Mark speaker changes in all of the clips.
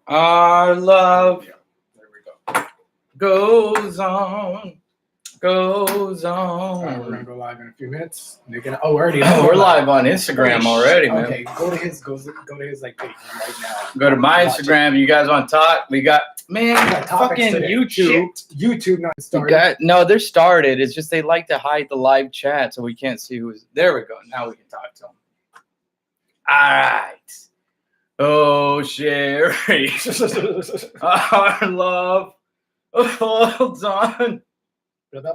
Speaker 1: Our love
Speaker 2: There we go.
Speaker 1: goes on, goes
Speaker 2: All right, we're
Speaker 1: on.
Speaker 2: gonna go live in a few minutes. We're gonna. Oh, we're already.
Speaker 1: We're live on Instagram
Speaker 2: Holy
Speaker 1: already,
Speaker 2: shit.
Speaker 1: man.
Speaker 2: Okay, go to his like page right now.
Speaker 1: Go to my
Speaker 2: Watch
Speaker 1: Instagram. You guys want to talk? We got
Speaker 2: We got topics
Speaker 1: fucking
Speaker 2: today.
Speaker 1: YouTube.
Speaker 2: Shit. YouTube not
Speaker 1: We
Speaker 2: started.
Speaker 1: no, they're started. It's just they like to hide the live chat, so we can't see who's. There we go. Now we can talk to them. All right. Oh, Sherry, our love holds on.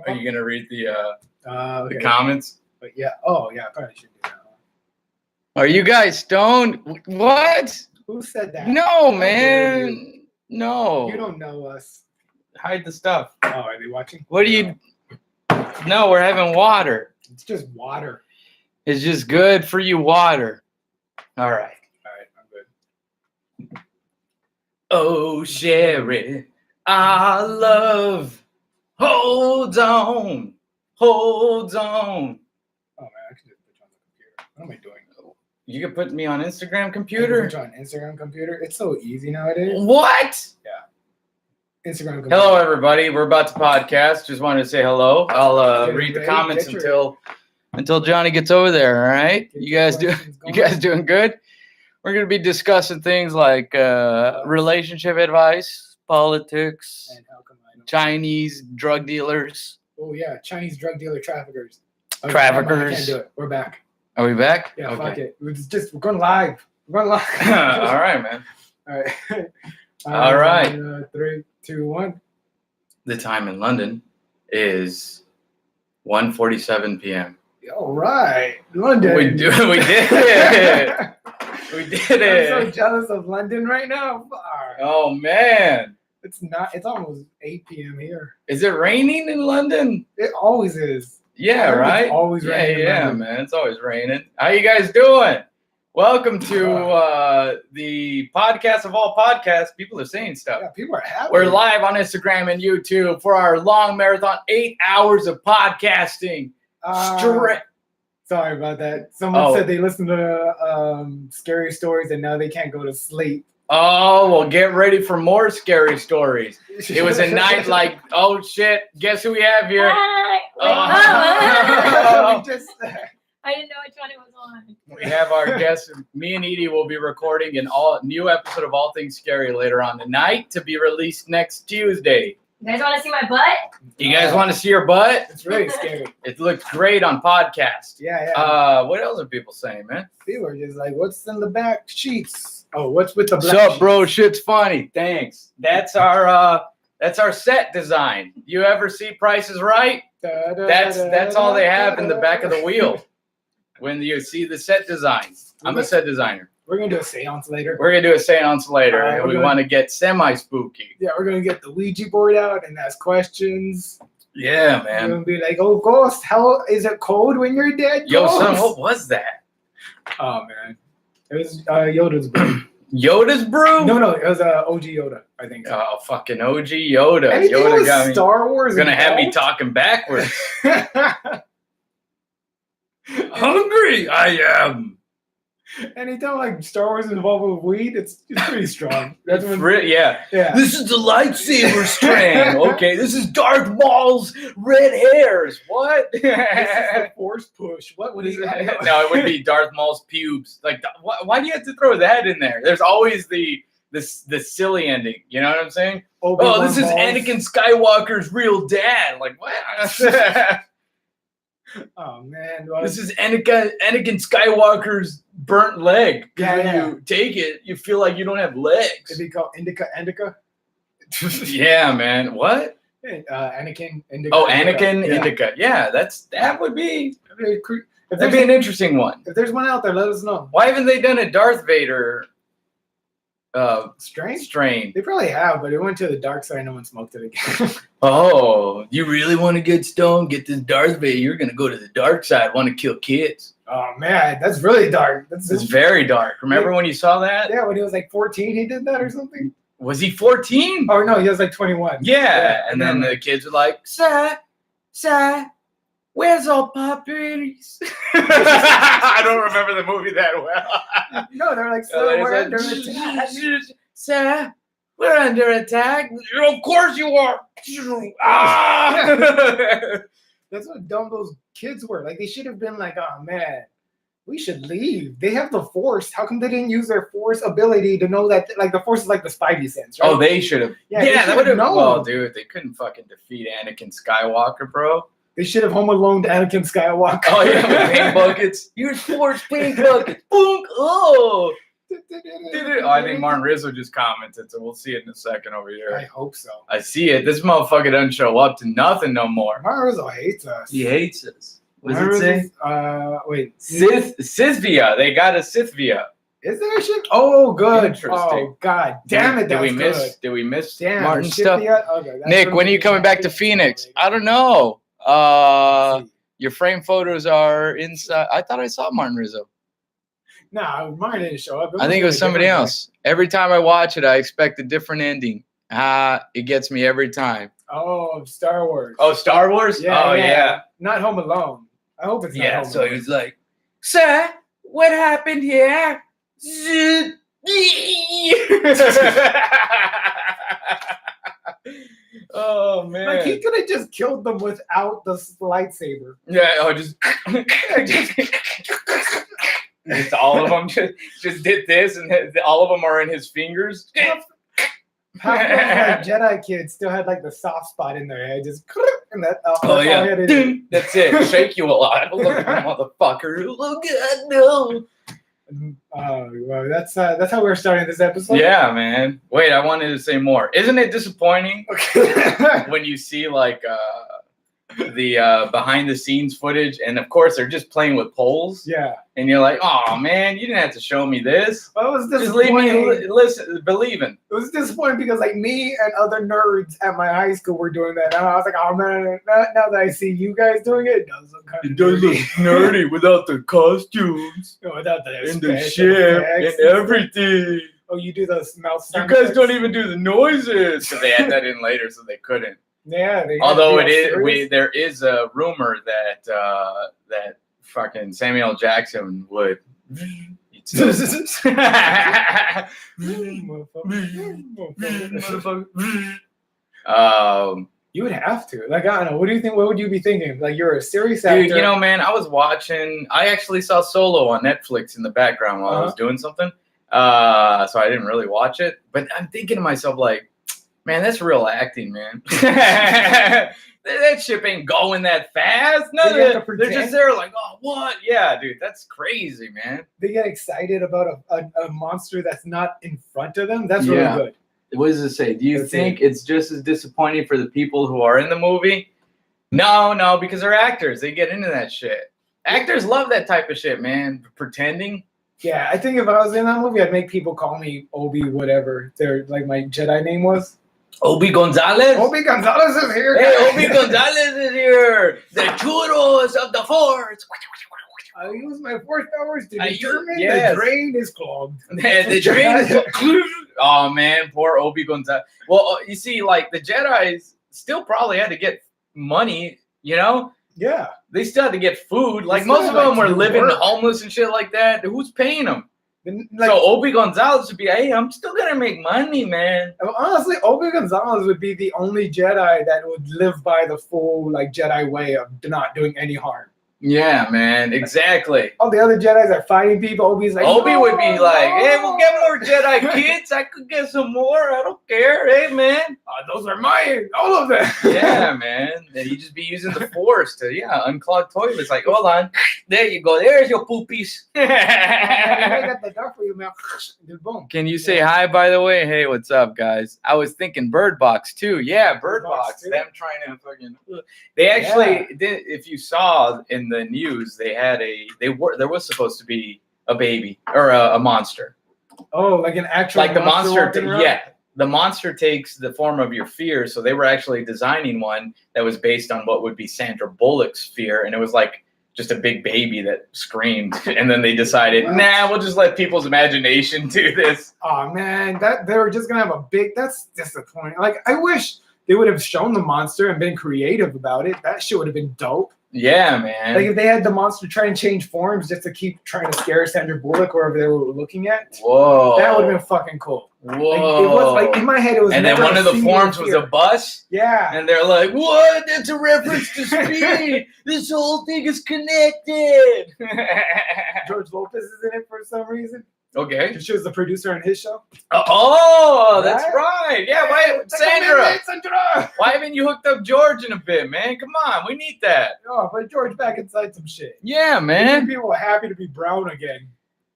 Speaker 1: Are you gonna read the
Speaker 2: Okay.
Speaker 1: comments?
Speaker 2: But yeah. Oh yeah. I probably should do that.
Speaker 1: Are you guys stoned? What?
Speaker 2: Who said that?
Speaker 1: No,
Speaker 2: How dare
Speaker 1: man. No.
Speaker 2: You don't know us.
Speaker 1: Hide the stuff.
Speaker 2: Oh, are they watching?
Speaker 1: What do you? No, we're having water.
Speaker 2: It's just water.
Speaker 1: It's just good for you, water. All right.
Speaker 2: All right, I'm good.
Speaker 1: Oh, Sherry, our love holds on, holds on.
Speaker 2: Oh man, I can just put you on the computer. What am I doing?
Speaker 1: You can put me on Instagram
Speaker 2: I can
Speaker 1: computer.
Speaker 2: put you on Instagram computer. It's so easy nowadays.
Speaker 1: What?
Speaker 2: Instagram computer.
Speaker 1: Hello, everybody. We're about to podcast. Just wanted to say hello. I'll
Speaker 2: Get
Speaker 1: read the
Speaker 2: ready,
Speaker 1: comments
Speaker 2: get your-
Speaker 1: until Johnny gets over there. All right.
Speaker 2: Get
Speaker 1: You
Speaker 2: your
Speaker 1: guys do.
Speaker 2: questions
Speaker 1: You
Speaker 2: going.
Speaker 1: guys doing good? We're gonna be discussing things like relationship advice, politics,
Speaker 2: And how come I don't?
Speaker 1: Chinese drug dealers.
Speaker 2: Oh yeah, Chinese drug dealer traffickers.
Speaker 1: Traffickers.
Speaker 2: never mind, I can't do it. We're back.
Speaker 1: Are we back?
Speaker 2: Yeah, fuck it. We're going live. We're going live.
Speaker 1: All right, man.
Speaker 2: All right.
Speaker 1: All right.
Speaker 2: 3, 2, 1.
Speaker 1: The time in London is 1:47 p.m.
Speaker 2: All right, London.
Speaker 1: We did it. We did it.
Speaker 2: I'm so jealous of London right now. Fuck.
Speaker 1: Oh man,
Speaker 2: It's not. It's almost 8 p.m. here.
Speaker 1: is it raining in London?
Speaker 2: It always is.
Speaker 1: Yeah,
Speaker 2: It's
Speaker 1: right.
Speaker 2: always
Speaker 1: yeah,
Speaker 2: raining in
Speaker 1: yeah,
Speaker 2: London.
Speaker 1: man. It's always raining. How you guys doing? Welcome to the podcast of all podcasts. People are saying stuff.
Speaker 2: Yeah, people are happy.
Speaker 1: We're live on Instagram and YouTube for our long marathon, 8 hours of podcasting. Straight.
Speaker 2: Sorry about that. Someone
Speaker 1: Oh.
Speaker 2: said they listened to scary stories and now they can't go to sleep.
Speaker 1: Oh, well, get ready for more scary stories. It was a night like, oh shit, guess who we have here?
Speaker 3: Hi.
Speaker 1: Oh.
Speaker 2: We just-
Speaker 3: I didn't know which one it was on.
Speaker 1: We have our guest. Me and Edie will be recording an new episode of All Things Scary later on tonight to be released next Tuesday.
Speaker 3: You guys want to see my butt?
Speaker 1: You guys want to see your butt?
Speaker 2: It's really scary.
Speaker 1: It looks great on podcast.
Speaker 2: Yeah, yeah.
Speaker 1: What else are people saying, man?
Speaker 2: People are just like, what's in the back sheets? Oh, what's with the black
Speaker 1: What's up, bro?
Speaker 2: sheets?
Speaker 1: Shit's funny. Thanks. That's our set design. You ever see Price is Right? That's all they have in the back of the wheel. When you see the set design, I'm a set designer.
Speaker 2: We're going to do a seance later.
Speaker 1: We're gonna do a seance later,
Speaker 2: Alright,
Speaker 1: and
Speaker 2: we're
Speaker 1: we
Speaker 2: gonna-
Speaker 1: want to get semi-spooky.
Speaker 2: Yeah, we're going to get the Ouija board out and ask questions.
Speaker 1: Yeah,
Speaker 2: We're
Speaker 1: man.
Speaker 2: going to be like, oh, ghost, how is it cold when you're dead?
Speaker 1: Yo, son,
Speaker 2: ghost?
Speaker 1: what was that?
Speaker 2: Oh, man. It was Yoda's brew.
Speaker 1: Yoda's brew?
Speaker 2: No, it was OG Yoda, I think. So.
Speaker 1: Oh, fucking OG Yoda.
Speaker 2: Anything
Speaker 1: Yoda
Speaker 2: with
Speaker 1: got me.
Speaker 2: Star Wars
Speaker 1: Gonna have me
Speaker 2: involved?
Speaker 1: talking backwards. Hungry I am.
Speaker 2: Anytime like Star Wars is involved with weed, it's pretty strong. That's when,
Speaker 1: Yeah.
Speaker 2: yeah.
Speaker 1: This is the lightsaber strand. Okay, this is Darth Maul's red hairs. What?
Speaker 2: This is the force push. What would he?
Speaker 1: No, it would be Darth Maul's pubes. Like, why do you have to throw that in there? There's always the silly ending. You know what I'm saying? Oh, this is Anakin Skywalker's real dad. Like, what?
Speaker 2: Oh man, well,
Speaker 1: This is Anakin Skywalker's burnt leg. 'Cause
Speaker 2: Yeah,
Speaker 1: when
Speaker 2: yeah.
Speaker 1: you take it, you feel like you don't have legs.
Speaker 2: it'd be called Indica.
Speaker 1: Yeah, man. What?
Speaker 2: Anakin Indica.
Speaker 1: Oh, Anakin
Speaker 2: Yeah.
Speaker 1: Indica. Yeah, that would be
Speaker 2: If
Speaker 1: that'd be an interesting one.
Speaker 2: there's one out there, let us know.
Speaker 1: Why haven't they done a Darth Vader
Speaker 2: Strange.
Speaker 1: strain?
Speaker 2: They probably have, but it went to the dark side. No one smoked it again.
Speaker 1: Oh, you really want to get stoned? Get this Darth Vader. You're gonna go to the dark side. Want to kill kids?
Speaker 2: Oh man, that's really dark.
Speaker 1: It's very dark. Remember when you saw that?
Speaker 2: Yeah, when he was like 14, he did that or something.
Speaker 1: Was he 14?
Speaker 2: Oh no, he was like 21.
Speaker 1: Yeah, and then
Speaker 2: never
Speaker 1: the kids were like, "Sir, where's all puppies?" I don't remember the movie that well.
Speaker 2: No, they're like,
Speaker 1: So
Speaker 2: so
Speaker 1: it's
Speaker 2: where
Speaker 1: like,
Speaker 2: they're like,
Speaker 1: Sir, we're under attack. Of course you are. Ah!
Speaker 2: That's what dumb those kids were. Like they should have been like, oh man, we should leave. They have the Force. How come they didn't use their Force ability to know that? Like the Force is like the Spidey sense, right?
Speaker 1: Oh, they should have.
Speaker 2: Yeah, they
Speaker 1: Yeah, that
Speaker 2: should've
Speaker 1: would have.
Speaker 2: known.
Speaker 1: Well, dude, they couldn't fucking defeat Anakin Skywalker, bro.
Speaker 2: They should have Home Alone Anakin Skywalker.
Speaker 1: Oh yeah, with paint buckets. Here's Force paint buckets. Boom. Oh. Oh, I think Martin Rizzo just commented, so we'll see it in a second over
Speaker 2: I
Speaker 1: here.
Speaker 2: hope so.
Speaker 1: I see it. This motherfucker doesn't show up to nothing no more.
Speaker 2: Martin Rizzo hates us.
Speaker 1: He hates us. What does
Speaker 2: Martin
Speaker 1: it say?
Speaker 2: Rizzo's, wait.
Speaker 1: Sithvia. They got a Sithvia.
Speaker 2: Is there a shit? Oh, good.
Speaker 1: Interesting.
Speaker 2: Oh, god damn it.
Speaker 1: Did we
Speaker 2: that's
Speaker 1: miss?
Speaker 2: good.
Speaker 1: Did we miss
Speaker 2: Damn,
Speaker 1: Martin
Speaker 2: the
Speaker 1: stuff?
Speaker 2: shit yet? Okay, that's
Speaker 1: Nick,
Speaker 2: really
Speaker 1: when are you
Speaker 2: good.
Speaker 1: coming back to Phoenix? I don't know. Your frame photos are inside. I thought I saw Martin Rizzo.
Speaker 2: Nah, mine didn't show up.
Speaker 1: I think it was
Speaker 2: a
Speaker 1: somebody
Speaker 2: different
Speaker 1: else. Every time I watch it, I expect a different ending. It gets me every time.
Speaker 2: guy. Oh, Star Wars.
Speaker 1: Oh, Star Wars? Oh, yeah.
Speaker 2: Not Home Alone. I hope it's not
Speaker 1: Yeah,
Speaker 2: Home
Speaker 1: so
Speaker 2: Alone.
Speaker 1: he was like, Sir, what happened here? Oh, man.
Speaker 2: Like he could have just killed them without the lightsaber.
Speaker 1: Yeah, just just all of them just did this, and all of them are in his fingers.
Speaker 2: Half of those Jedi kids still had like the soft spot in their head, just and that's
Speaker 1: Oh
Speaker 2: all he
Speaker 1: yeah,
Speaker 2: had to do.
Speaker 1: that's it. Shake you a lot, look, motherfucker. Look at no.
Speaker 2: Well, that's how we're starting this episode.
Speaker 1: Yeah, man. Wait, I wanted to say more. Isn't it disappointing
Speaker 2: Okay.
Speaker 1: when you see like the behind the scenes footage, and of course they're just playing with poles,
Speaker 2: Yeah.
Speaker 1: and you're like, oh man, you didn't have to show me this.
Speaker 2: Well, it was
Speaker 1: Just leave me
Speaker 2: disappointing.
Speaker 1: listen, believing.
Speaker 2: It was disappointing because like me and other nerds at my high school were doing that, and I was like, oh man, now that I see you guys doing it, it does look kind of
Speaker 1: nerdy without the costumes
Speaker 2: without the
Speaker 1: and the
Speaker 2: special
Speaker 1: ship and
Speaker 2: effects.
Speaker 1: everything.
Speaker 2: Oh, you do those mouth
Speaker 1: You
Speaker 2: sound
Speaker 1: guys
Speaker 2: effects?
Speaker 1: don't even do the noises. So they had that in later, so they couldn't.
Speaker 2: Yeah. They
Speaker 1: Although
Speaker 2: they
Speaker 1: it
Speaker 2: are
Speaker 1: is,
Speaker 2: serious.
Speaker 1: there is a rumor that that fucking Samuel Jackson would.
Speaker 2: You would have to. Like, I don't know. What do you think? What would you be thinking? Like, you're a serious actor.
Speaker 1: Dude, you know, man, I was watching. I actually saw Solo on Netflix in the background while I was doing something. So I didn't really watch it, but I'm thinking to myself, like, man, that's real acting, man. That ship ain't going that fast. No,
Speaker 2: They have to
Speaker 1: they're just
Speaker 2: pretend.
Speaker 1: there, like, oh, what? Yeah, dude, that's crazy, man.
Speaker 2: They get excited about a monster that's not in front of them. That's
Speaker 1: Yeah.
Speaker 2: really good.
Speaker 1: What does it say? Do you
Speaker 2: Let's
Speaker 1: think
Speaker 2: see.
Speaker 1: it's just as disappointing for the people who are in the movie? No, because they're actors. They get into that shit. Actors love that type of shit, man. Pretending.
Speaker 2: Yeah, I think if I was in that movie, I'd make people call me Obi whatever their like my Jedi name was.
Speaker 1: Obi Gonzalez.
Speaker 2: Obi Gonzalez is here.
Speaker 1: Hey,
Speaker 2: guys.
Speaker 1: Obi Gonzalez is here. The churros of the Force.
Speaker 2: I use my Force powers to
Speaker 1: I
Speaker 2: determine
Speaker 1: yes.
Speaker 2: the drain is clogged.
Speaker 1: The train. Oh man, poor Obi Gonzalez. Well, you see, like the Jedi's still probably had to get money. You know,
Speaker 2: Yeah.
Speaker 1: they still had to get food. Like
Speaker 2: still
Speaker 1: most
Speaker 2: had,
Speaker 1: of them
Speaker 2: like,
Speaker 1: were
Speaker 2: to do
Speaker 1: living
Speaker 2: work.
Speaker 1: homeless and shit like that. Who's paying them?
Speaker 2: And, like,
Speaker 1: So Obi Gonzalez would be, hey, I'm still gonna make money, man.
Speaker 2: honestly, Obi Gonzalez would be the only Jedi that would live by the full like Jedi way of not doing any harm.
Speaker 1: Yeah, man, exactly.
Speaker 2: All the other Jedis are fighting people. Obi's like,
Speaker 1: Obi
Speaker 2: no,
Speaker 1: would be like, hey, we'll get
Speaker 2: no."
Speaker 1: more Jedi kids. I could get some more. I don't care. Hey, man.
Speaker 2: Those are mine, all of them.
Speaker 1: Yeah, man. And you just be using the Force to, unclog toilets. Like, hold on. There you go. There's your poopies.
Speaker 2: I got the door for you, man. Boom.
Speaker 1: Can you say hi, by the way? Hey, what's up, guys? I was thinking Bird Box, too. Yeah, Bird
Speaker 2: Bird Box,
Speaker 1: Box.
Speaker 2: too.
Speaker 1: Them trying to fucking... They actually did. If you saw in the news, they had there was supposed to be a baby or a monster.
Speaker 2: Oh, like an actual
Speaker 1: Like the monster,
Speaker 2: walking around?
Speaker 1: yeah. The monster takes the form of your fear. So they were actually designing one that was based on what would be Sandra Bullock's fear, and it was like just a big baby that screamed. And then they decided, nah, we'll just let people's imagination do this.
Speaker 2: Oh man, that they were just gonna have a big. That's disappointing. Like I wish they would have shown the monster and been creative about it. That shit would have been dope.
Speaker 1: Yeah, man.
Speaker 2: Like if they had the monster try and change forms just to keep trying to scare Sandra Bullock wherever they were looking at.
Speaker 1: Whoa.
Speaker 2: That would have been fucking cool.
Speaker 1: Whoa.
Speaker 2: Like, it was like in my head it was.
Speaker 1: and then
Speaker 2: never
Speaker 1: one
Speaker 2: a
Speaker 1: of the
Speaker 2: single
Speaker 1: forms was
Speaker 2: fear.
Speaker 1: a bus.
Speaker 2: Yeah.
Speaker 1: And they're like, what? That's a reference to Speed. This whole thing is connected.
Speaker 2: George Lopez is in it for some reason.
Speaker 1: Okay.
Speaker 2: She was the producer on his show.
Speaker 1: Oh, that's
Speaker 2: Right?
Speaker 1: right. Yeah, why,
Speaker 2: It's like,
Speaker 1: Sandra?
Speaker 2: "Hey, Sandra!"
Speaker 1: Why haven't you hooked up George in a bit, man? Come on, we need that.
Speaker 2: Oh, but George back inside some shit.
Speaker 1: Yeah,
Speaker 2: Man,
Speaker 1: man.
Speaker 2: people were happy to be brown again.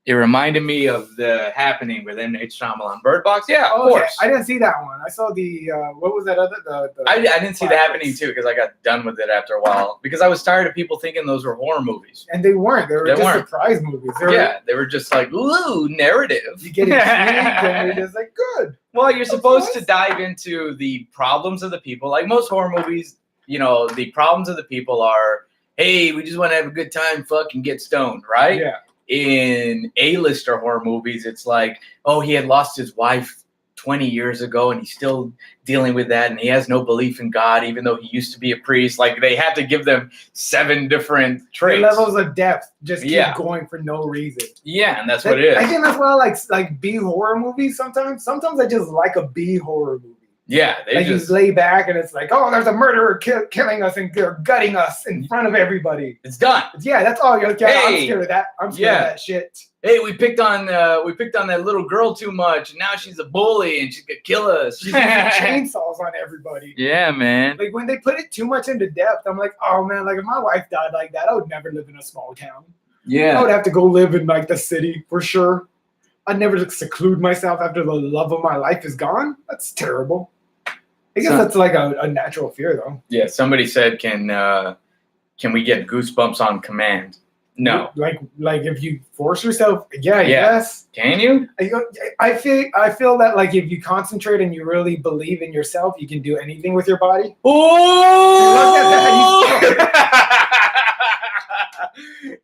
Speaker 1: It reminded me of The Happening with M. Night Shyamalan. Bird Box? Yeah, of
Speaker 2: Oh, okay.
Speaker 1: course.
Speaker 2: I didn't see that one. I saw the what was that other the
Speaker 1: I didn't see The
Speaker 2: Pirates.
Speaker 1: Happening too because I got done with it after a while because I was tired of people thinking those were horror movies.
Speaker 2: And they weren't. They were
Speaker 1: They
Speaker 2: just
Speaker 1: weren't.
Speaker 2: surprise movies. They were,
Speaker 1: Yeah, they were just like, ooh, narrative.
Speaker 2: You get intrigued and you're just like, good.
Speaker 1: Well, you're supposed to
Speaker 2: nice.
Speaker 1: dive into the problems of the people. Like most horror movies, you know, the problems of the people are, hey, we just want to have a good time, fucking get stoned, right?
Speaker 2: Yeah.
Speaker 1: In A-lister horror movies, it's like, oh, he had lost his wife 20 years ago and he's still dealing with that and he has no belief in God, even though he used to be a priest. Like they had to give them 7 different
Speaker 2: The
Speaker 1: traits.
Speaker 2: levels of depth just keep
Speaker 1: Yeah.
Speaker 2: going for no reason.
Speaker 1: Yeah, and that's what it
Speaker 2: I
Speaker 1: is.
Speaker 2: think that's why I like B horror movies sometimes. Sometimes I just like a B horror movie.
Speaker 1: Yeah, they
Speaker 2: Like
Speaker 1: just,
Speaker 2: you lay back and it's like, oh, there's a murderer killing us and they're gutting us in front of everybody.
Speaker 1: it's done.
Speaker 2: Yeah, that's all. You're like, yeah, I'm
Speaker 1: Hey.
Speaker 2: scared of that. I'm scared
Speaker 1: Yeah.
Speaker 2: of that shit.
Speaker 1: Hey, we picked on that little girl too much, and now she's a bully and she's gonna kill us.
Speaker 2: She's using chainsaws on everybody.
Speaker 1: Yeah, man.
Speaker 2: Like when they put it too much into depth, I'm like, oh man, like if my wife died like that, I would never live in a small town. I
Speaker 1: Yeah.
Speaker 2: would have to go live in like the city for sure. I'd never like, seclude myself after the love of my life is gone. That's terrible. I guess
Speaker 1: So-
Speaker 2: that's like a natural fear though.
Speaker 1: Yeah. Somebody said, can we get goosebumps on command? No.
Speaker 2: Like if you force yourself, yeah.
Speaker 1: Yeah.
Speaker 2: Yes.
Speaker 1: Can you?
Speaker 2: I feel that like if you concentrate and you really believe in yourself, you can do anything with your body.
Speaker 1: Oh!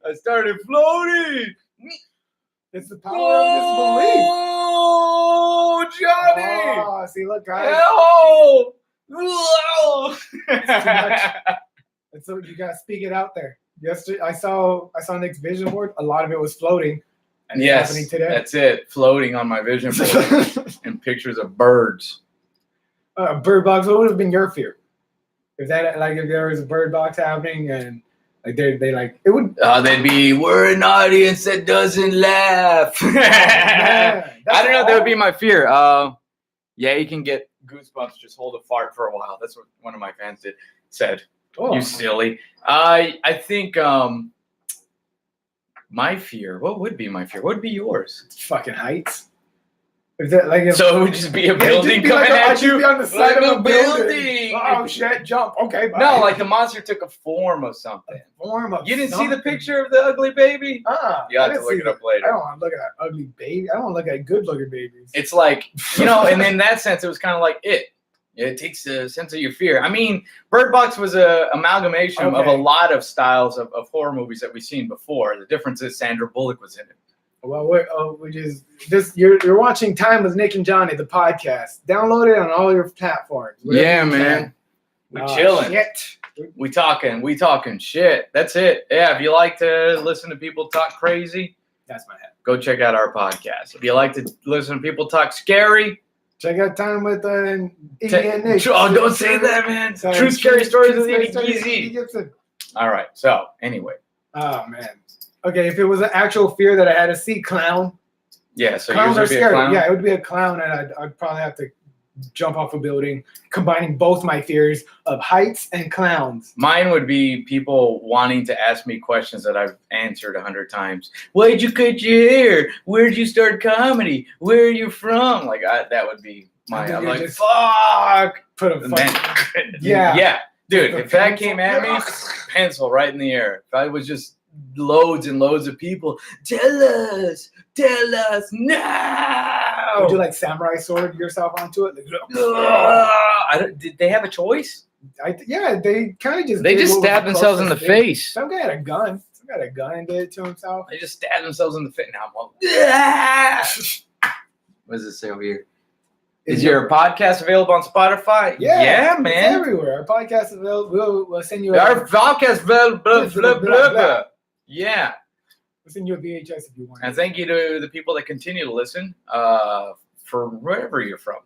Speaker 1: I started floating.
Speaker 2: It's the power of disbelief.
Speaker 1: Oh, Johnny!
Speaker 2: Oh, see, look, guys.
Speaker 1: Help! Whoa!
Speaker 2: And so you gotta speak it out there. Yesterday, I saw Nick's vision board. A lot of it was floating. And it's happening
Speaker 1: Yes,
Speaker 2: today.
Speaker 1: that's it. Floating on my vision board and pictures of birds.
Speaker 2: Bird box. What would have been your fear if there was a bird box happening and like they like it would?
Speaker 1: They'd be, we're an audience that doesn't laugh.
Speaker 2: Man,
Speaker 1: I don't know. That would be
Speaker 2: all?
Speaker 1: my fear. Yeah, you can get goosebumps. Just hold a fart for a while. That's what one of my fans said.
Speaker 2: Oh,
Speaker 1: You silly. I think my fear. What would be my fear? What would be yours?
Speaker 2: fucking heights. If that like if,
Speaker 1: So it would just be a
Speaker 2: yeah, it'd just
Speaker 1: building
Speaker 2: be
Speaker 1: coming
Speaker 2: like I'd
Speaker 1: at
Speaker 2: just
Speaker 1: you.
Speaker 2: be on the side
Speaker 1: like
Speaker 2: of
Speaker 1: a
Speaker 2: a building.
Speaker 1: building.
Speaker 2: Oh shit! Jump. Okay. Bye.
Speaker 1: No, like the monster took a form of something.
Speaker 2: form of
Speaker 1: You didn't see the
Speaker 2: something.
Speaker 1: picture of the ugly baby? You
Speaker 2: I
Speaker 1: have to
Speaker 2: didn't
Speaker 1: look
Speaker 2: see
Speaker 1: it up
Speaker 2: I
Speaker 1: later.
Speaker 2: don't want to look at that ugly baby. I don't want to look at good looking babies.
Speaker 1: It's like, you know, and in that sense, it was kind of like it. It takes a sense of your fear. I mean, Bird Box was a amalgamation of a
Speaker 2: Okay.
Speaker 1: lot of styles of horror movies that we've seen before. The difference is Sandra Bullock was in it.
Speaker 2: Well, which is this. You're watching Time with Nick and Johnny, the podcast. Download it on all your platforms. wherever
Speaker 1: Yeah,
Speaker 2: you
Speaker 1: man.
Speaker 2: can.
Speaker 1: We're
Speaker 2: Oh,
Speaker 1: chilling.
Speaker 2: Shit.
Speaker 1: We talking shit. That's it. Yeah, if you like to listen to people talk crazy,
Speaker 2: That's my head.
Speaker 1: go check out our podcast. If you like to listen to people talk scary,
Speaker 2: Check out Time with Iggy and
Speaker 1: te-
Speaker 2: Nick.
Speaker 1: oh, don't say that, man.
Speaker 2: Sorry.
Speaker 1: True scary stories with
Speaker 2: True
Speaker 1: Iggy
Speaker 2: Scary Stories with
Speaker 1: Easy.
Speaker 2: Iggy Gibson.
Speaker 1: All right. So anyway,
Speaker 2: Oh man. Okay, if it was an actual fear that I had to see, clown.
Speaker 1: yeah. So
Speaker 2: Clowns
Speaker 1: yours
Speaker 2: are
Speaker 1: would be a
Speaker 2: scary.
Speaker 1: clown.
Speaker 2: Yeah, it would be a clown, and I'd probably have to jump off a building, combining both my fears of heights and clowns.
Speaker 1: Mine would be people wanting to ask me questions that I've answered 100 times. Why'd you cut your hair? Where'd you start comedy? Where are you from? Like that would be mine.
Speaker 2: And then
Speaker 1: I'm
Speaker 2: you
Speaker 1: like,
Speaker 2: just
Speaker 1: fuck.
Speaker 2: Put a
Speaker 1: And
Speaker 2: fucking
Speaker 1: then,
Speaker 2: Yeah.
Speaker 1: yeah, dude.
Speaker 2: The
Speaker 1: If that
Speaker 2: pencil.
Speaker 1: came at me, pencil right in the air. If I was just loads and loads of people, tell us now.
Speaker 2: Would you like samurai sword yourself onto it?
Speaker 1: Did they have a choice?
Speaker 2: Yeah, they kind of just
Speaker 1: They
Speaker 2: did
Speaker 1: just
Speaker 2: what was
Speaker 1: stabbed themselves in the
Speaker 2: closest thing.
Speaker 1: face.
Speaker 2: Some guy had a gun. Some guy had a gun and did it to himself.
Speaker 1: They just stabbed themselves in the face. Now I'm all, what does it say over here? Is your podcast available on Spotify? Yeah,
Speaker 2: it's
Speaker 1: man.
Speaker 2: everywhere. Our podcast is available. We'll send you
Speaker 1: Our podcast, blah, blah, blah, blah, blah. Yeah.
Speaker 2: We'll send you a VHS if you want.
Speaker 1: And thank you to the people that continue to listen for wherever you're from.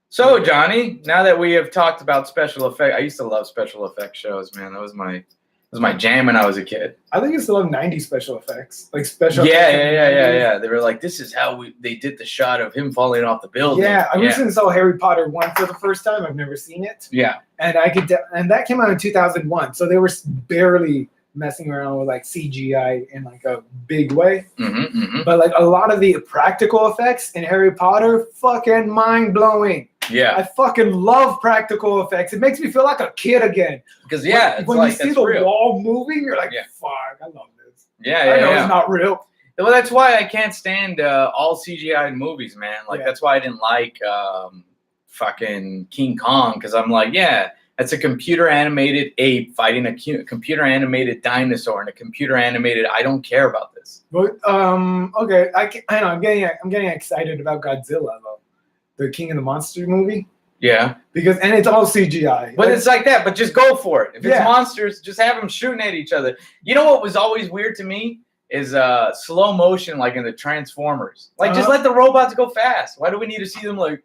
Speaker 1: So, Johnny, now that we have talked about special effects, I used to love special effects shows, man. That was my jam when I was a kid.
Speaker 2: I think it's still 90s special effects. Like special
Speaker 1: Yeah.
Speaker 2: effects.
Speaker 1: They were like, this is how they did the shot of him falling off the building.
Speaker 2: Yeah, I recently saw Harry Potter 1 for the first time. I've never seen it.
Speaker 1: Yeah.
Speaker 2: And and that came out in 2001. So they were barely messing around with like CGI in like a big way. But like a lot of the practical effects in Harry Potter, fucking mind blowing.
Speaker 1: Yeah.
Speaker 2: I fucking love practical effects. It makes me feel like a kid again.
Speaker 1: Because
Speaker 2: when you see the wall moving, you're like, fuck, I love this. I know it's not real.
Speaker 1: Well, that's why I can't stand all CGI movies, man. Like that's why I didn't like fucking King Kong, because I'm like, that's a computer animated ape fighting a computer animated dinosaur and a computer animated. I don't care about this.
Speaker 2: But okay, I know I'm getting excited about Godzilla though, the King of the Monsters movie.
Speaker 1: Yeah,
Speaker 2: because it's all CGI.
Speaker 1: But it's like that. But just go for it. If it's monsters, just have them shooting at each other. You know what was always weird to me is slow motion, like in the Transformers. Like just let the robots go fast. Why do we need to see them like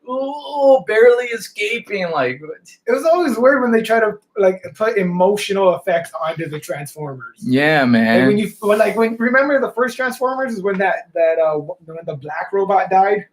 Speaker 1: barely escaping? Like
Speaker 2: it was always weird when they try to like put emotional effects onto the Transformers.
Speaker 1: Yeah, man.
Speaker 2: Like when remember the first Transformers is when when the black robot died.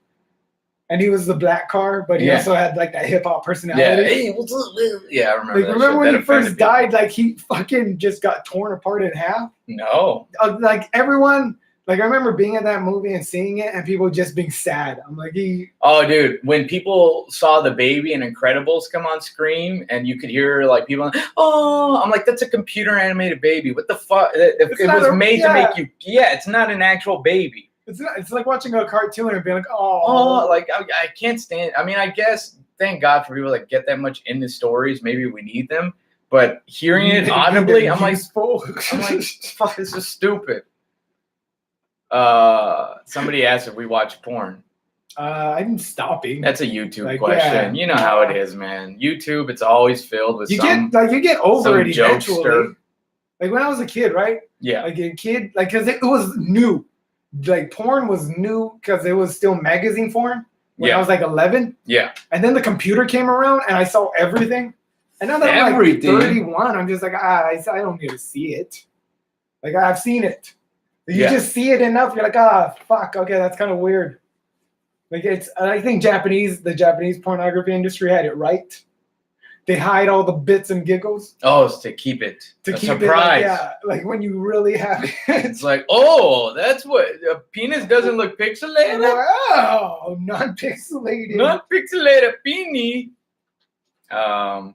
Speaker 2: And he was the black car, but he also had like that hip hop personality.
Speaker 1: Yeah, hey, what's up? Yeah, I remember.
Speaker 2: Like, remember when he first died? Like he fucking just got torn apart in half.
Speaker 1: No.
Speaker 2: Like everyone, like I remember being at that movie and seeing it, and people just being sad. I'm like,
Speaker 1: oh, dude, when people saw the baby in Incredibles come on screen, and you could hear like people, I'm like, that's a computer animated baby. What the fuck? It was made to make you. Yeah, it's not an actual baby.
Speaker 2: It's like watching a cartoon and being like,
Speaker 1: like I can't stand. I mean, I guess thank God for people that get that much into stories. Maybe we need them, but hearing it audibly, I'm like, fuck, this is stupid. Somebody asked if we watch porn.
Speaker 2: I'm stopping.
Speaker 1: That's a YouTube question. You know how it is, man. YouTube, it's always filled with
Speaker 2: you get over it eventually.
Speaker 1: Jokester.
Speaker 2: Like when I was a kid, right?
Speaker 1: Yeah.
Speaker 2: Like a kid, like because it was new. Like porn was new because it was still magazine porn when I was like 11.
Speaker 1: Yeah.
Speaker 2: And then the computer came around and I saw everything. And now that I'm like 31, I'm just like, I don't need to see it. Like I've seen it. You just see it enough. You're like, fuck. Okay, that's kind of weird. Like I think the Japanese pornography industry had it right. They hide all the bits and giggles.
Speaker 1: Oh, it's to keep it a surprise.
Speaker 2: Like when you really have it.
Speaker 1: It's like, that's what a penis doesn't look pixelated.
Speaker 2: Oh, non-pixelated.
Speaker 1: Non-pixelated peenie.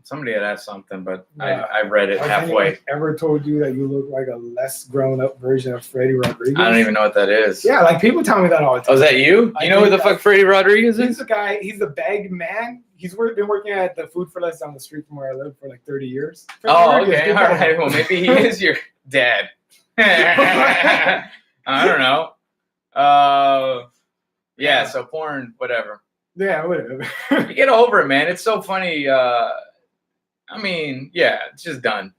Speaker 1: Somebody had asked something, but I read it halfway.
Speaker 2: Ever told you that you look like a less grown-up version of Freddie Rodriguez?
Speaker 1: I don't even know what that is.
Speaker 2: Yeah, like people tell me that all the time.
Speaker 1: Oh, is that you? You know who the fuck Freddie Rodriguez is?
Speaker 2: He's the guy. He's the bagged man. He's been working at the Food for Less down the street from where I live for like 30 years.
Speaker 1: Okay. All right. Well, maybe he is your dad. I don't know. Yeah, so porn, whatever.
Speaker 2: Yeah, whatever.
Speaker 1: You get over it, man. It's so funny. I mean, it's just done.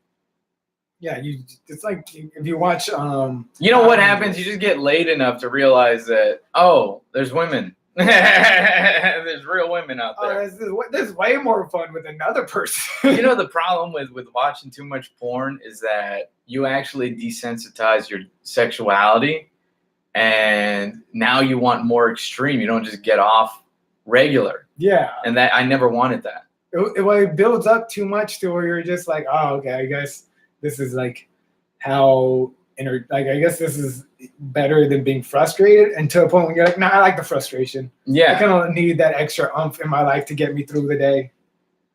Speaker 2: Yeah, it's like if you watch.
Speaker 1: You know what happens? You just get laid enough to realize that, there's women. There's real women out there.
Speaker 2: There's way more fun with another person.
Speaker 1: You know, the problem with watching too much porn is that you actually desensitize your sexuality, and now you want more extreme. You don't just get off regular. Yeah. And that I never wanted that.
Speaker 2: It builds up too much to where you're just like, okay, I guess this is like how I guess this is better than being frustrated, and to a point when you're like, I like the frustration. Yeah. I kind of need that extra oomph in my life to get me through the day.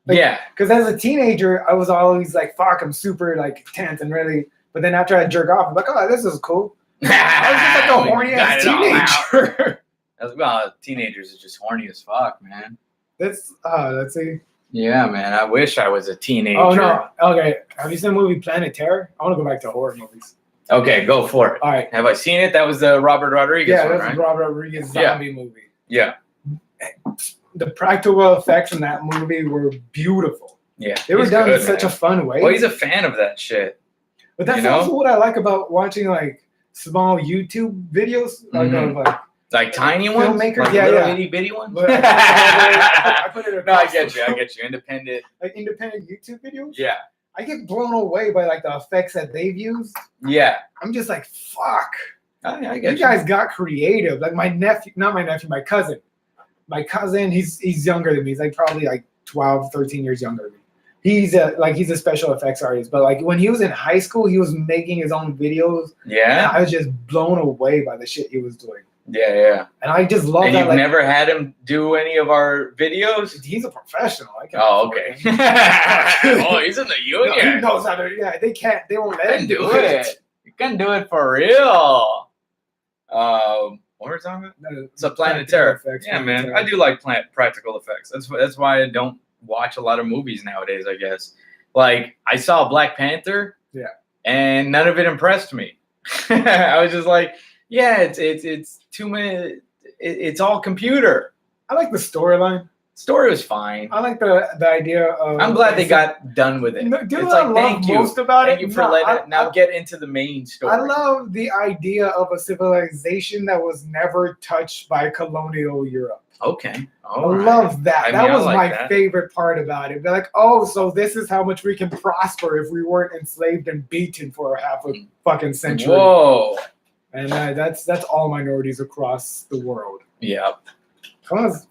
Speaker 2: Because as a teenager, I was always like, fuck, I'm super like tense and really, but then after I jerk off, I'm like, this is cool. I was just like a horny ass teenager.
Speaker 1: Well, teenagers are just horny as fuck, man.
Speaker 2: Let's see.
Speaker 1: Yeah, man. I wish I was a teenager.
Speaker 2: Oh no. Okay. Have you seen the movie Planet Terror? I want to go back to horror movies.
Speaker 1: Okay, go for it.
Speaker 2: All right.
Speaker 1: Have I seen it? That was the Robert Rodriguez one, right?
Speaker 2: Yeah, that's the Robert Rodriguez zombie movie.
Speaker 1: Yeah.
Speaker 2: the practical effects in that movie were beautiful.
Speaker 1: Yeah,
Speaker 2: They were
Speaker 1: he's
Speaker 2: done in
Speaker 1: good,
Speaker 2: such a
Speaker 1: man.
Speaker 2: fun way.
Speaker 1: Well, he's a fan of that shit.
Speaker 2: But that's
Speaker 1: you know?
Speaker 2: also what I like about watching like small YouTube videos, like
Speaker 1: Mhm.
Speaker 2: of like.
Speaker 1: Like tiny ones,
Speaker 2: Filmmakers?
Speaker 1: like
Speaker 2: Yeah,
Speaker 1: little
Speaker 2: yeah.
Speaker 1: itty bitty ones.
Speaker 2: But I put it
Speaker 1: No, I
Speaker 2: across
Speaker 1: get
Speaker 2: the
Speaker 1: you. I
Speaker 2: board.
Speaker 1: get you. Independent.
Speaker 2: Like independent YouTube videos.
Speaker 1: Yeah,
Speaker 2: I get blown away by like the effects that they've used.
Speaker 1: yeah.
Speaker 2: I'm just like, fuck.
Speaker 1: I
Speaker 2: You
Speaker 1: get
Speaker 2: guys got creative. Like my nephew, not my nephew, my cousin. My cousin, he's younger than me. He's like probably like 12, 13 years younger than me. He's a special effects artist. But like when he was in high school, he was making his own videos. And
Speaker 1: Yeah,
Speaker 2: I was just blown away by the shit he was doing.
Speaker 1: yeah.
Speaker 2: And I just love
Speaker 1: And
Speaker 2: that.
Speaker 1: you've
Speaker 2: Like,
Speaker 1: never had him do any of our videos?
Speaker 2: he's a professional. I can
Speaker 1: Oh,
Speaker 2: afford
Speaker 1: okay.
Speaker 2: him.
Speaker 1: Oh, he's in the
Speaker 2: No, he
Speaker 1: union.
Speaker 2: knows how to. Yeah, they won't let
Speaker 1: You
Speaker 2: him
Speaker 1: can
Speaker 2: do
Speaker 1: do
Speaker 2: it.
Speaker 1: it. You can do it for real. What were we talking about? It's a Planet Terror. Yeah, man. I do like practical effects. That's why I don't watch a lot of movies nowadays, I guess. Like, I saw Black Panther.
Speaker 2: Yeah.
Speaker 1: And none of it impressed me. I was just like, yeah, it's too many. It's all computer.
Speaker 2: I like the storyline.
Speaker 1: Story was fine.
Speaker 2: I like the idea of.
Speaker 1: I'm glad they got done with it.
Speaker 2: No, do
Speaker 1: It's
Speaker 2: I
Speaker 1: like,
Speaker 2: love
Speaker 1: thank you.
Speaker 2: most about
Speaker 1: Thank
Speaker 2: it?
Speaker 1: you for
Speaker 2: No,
Speaker 1: letting
Speaker 2: I-
Speaker 1: it. Now
Speaker 2: I-
Speaker 1: get into the main story.
Speaker 2: I love the idea of a civilization that was never touched by colonial Europe.
Speaker 1: Okay.
Speaker 2: I
Speaker 1: All right.
Speaker 2: love that.
Speaker 1: I
Speaker 2: That
Speaker 1: mean, I
Speaker 2: was
Speaker 1: like
Speaker 2: my
Speaker 1: that.
Speaker 2: favorite part about it. They're like, oh, so this is how much we can prosper if we weren't enslaved and beaten for half a fucking century.
Speaker 1: Whoa.
Speaker 2: And that's all minorities across the world.
Speaker 1: Yeah.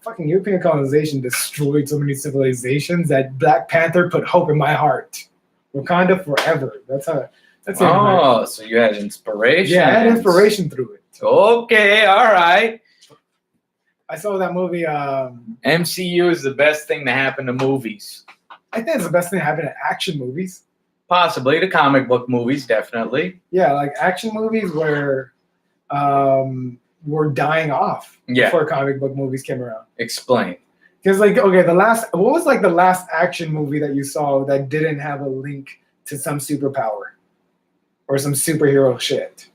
Speaker 2: Fucking European colonization destroyed so many civilizations that Black Panther put hope in my heart. Wakanda forever. That's it.
Speaker 1: Oh, so you had inspiration.
Speaker 2: Yeah, I had inspiration through it.
Speaker 1: Okay. All right.
Speaker 2: I saw that movie.
Speaker 1: MCU is the best thing to happen to movies.
Speaker 2: I think it's the best thing that happened to action movies.
Speaker 1: Possibly the comic book movies, definitely.
Speaker 2: Yeah, like action movies were dying off
Speaker 1: Yeah.
Speaker 2: before comic book movies came around.
Speaker 1: Explain.
Speaker 2: Because like, okay, what was like the last action movie that you saw that didn't have a link to some superpower or some superhero shit?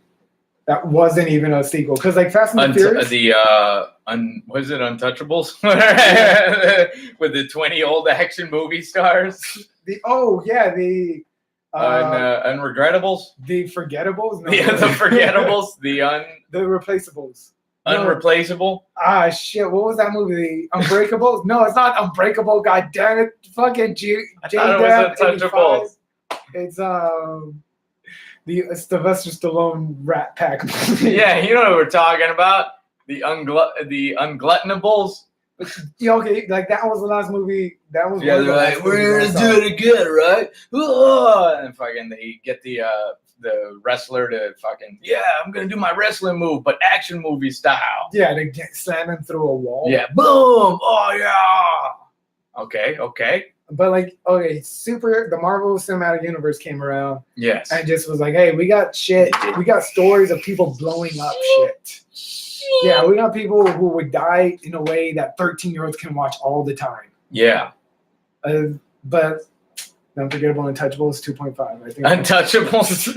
Speaker 2: That wasn't even a sequel. Because like Fast and the Furious.
Speaker 1: Was it Untouchables? With the 20 old action movie stars.
Speaker 2: The
Speaker 1: Unregretables.
Speaker 2: the Forgettables. No,
Speaker 1: The Forgettables. The
Speaker 2: the Replaceables. No.
Speaker 1: Unreplaceable.
Speaker 2: Ah shit! What was that movie? The Unbreakables? No, it's not Unbreakable. God damn it! Fucking
Speaker 1: I thought it was Untouchables.
Speaker 2: It's the Sylvester Stallone Rat Pack movie.
Speaker 1: Yeah, you know what we're talking about. The Ungluttanables.
Speaker 2: Yeah, okay, like that was the last movie. That was
Speaker 1: Yeah,
Speaker 2: one of the
Speaker 1: they're
Speaker 2: last
Speaker 1: like, we're
Speaker 2: movies I
Speaker 1: gonna
Speaker 2: saw.
Speaker 1: do it again, right? Oh, and fucking they get the wrestler to fucking, yeah, I'm gonna do my wrestling move, but action movie style.
Speaker 2: Yeah, they get slamming through a wall.
Speaker 1: Yeah, boom. Oh yeah. Okay.
Speaker 2: But like, okay, the Marvel Cinematic Universe came around
Speaker 1: Yes.
Speaker 2: and just was like, hey, we got shit. We got stories of people blowing up shit. Yeah, we got people who would die in a way that 13-year-olds can watch all the time.
Speaker 1: Yeah.
Speaker 2: But Unforgettable Untouchables 2.5. I think.
Speaker 1: Untouchables.